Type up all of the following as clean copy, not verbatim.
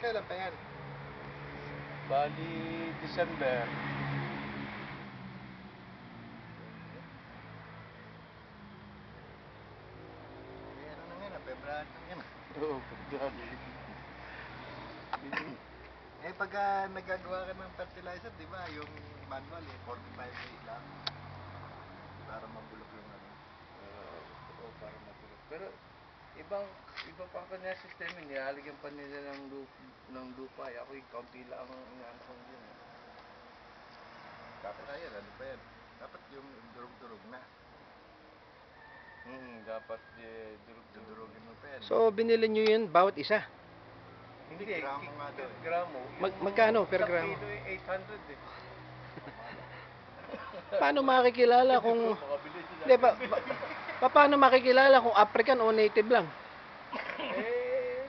Kailan pa yan? Bali, December. Ano na nga na, February na nga na. Oo, February. Pagka nagagawa ka ng fertilizer, di ba, yung manual 45 days lang. Para mabulok yung ano. Oo, para matulog. Pero, iba pa kanya sistema, nilalagyan pa nila ng lupa. Ako yung kaunti lang ang inaano ko yun. Dapat na yan, ano pa yan? Dapat yung durug-durug na. Dapat durug-durug. Durugin mo pa yan. So, binili nyo yun bawat isa? Hindi, gramo nga daw eh. gramo. Magkano per gramo? Isang kilo 800 eh. Paano makikilala kung... Makabili sila. Hindi, paano makikilala kung African o native lang?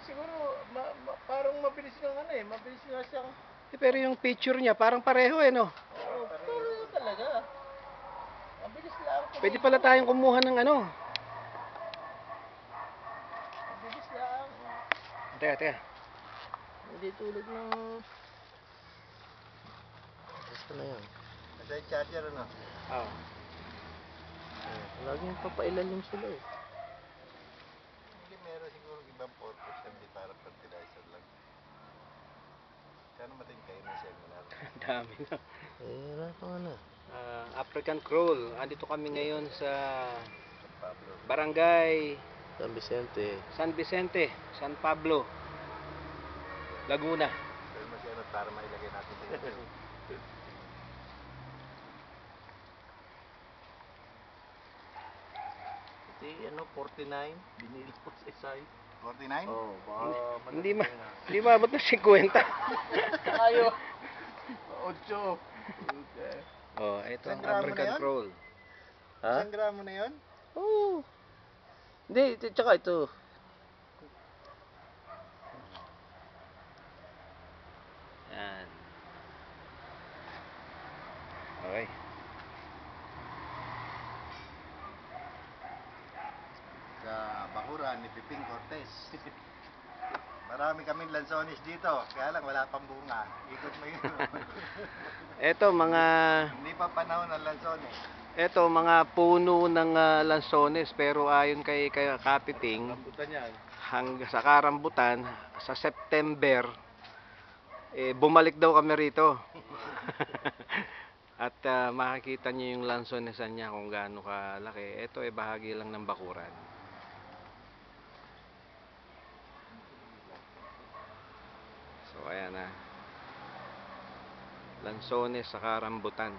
Siguro, parang mabilis lang ano eh. Mabilis nga siyang... Pero yung picture niya, parang pareho eh, no? Oo, pero yun talaga. Mabilis lang. Pwede pala tayong kumuha ng ano. Mabilis lang. Teka. Hindi tulad ng... Gusto na yun. Kasi yung charger ano? Oh. Laging papailalim sila eh. Hindi, meron siguro ibang purpose, hindi para fertilizer lang. Kano matingkay na seminar? Ang dami na. Wala pa nga na. African crawl. Andito kami ngayon sa Pablo. Barangay San Vicente. San Vicente, San Pablo, Laguna. Pero mas ano, para mailagay natin dito. Ano, 49. Binili ko sa isay. 49? Oo, baka Hindi maabot na 50. Ayo. 8. Oh, ito ang Isang gramo African na yan? crawl. Ha? 1 gramo na yun? Oo. Hindi, tsaka ito. Yan. Okay. Sa bakuran ni Piping Cortez. Marami kaming lansones dito, kaya lang wala pang bunga. Ikot mo yun. Ito Hindi pa panahon ng lansones. mga puno ng lansones, pero ayon kay Kapiting, Rambutan yan. hanggang sa karambutan sa September bumalik daw kami rito. At makikita niyo yung lansonesan niya kung gaano kalaki. Ito ay bahagi lang ng bakuran. So ayan na. Lansones sa karambutan.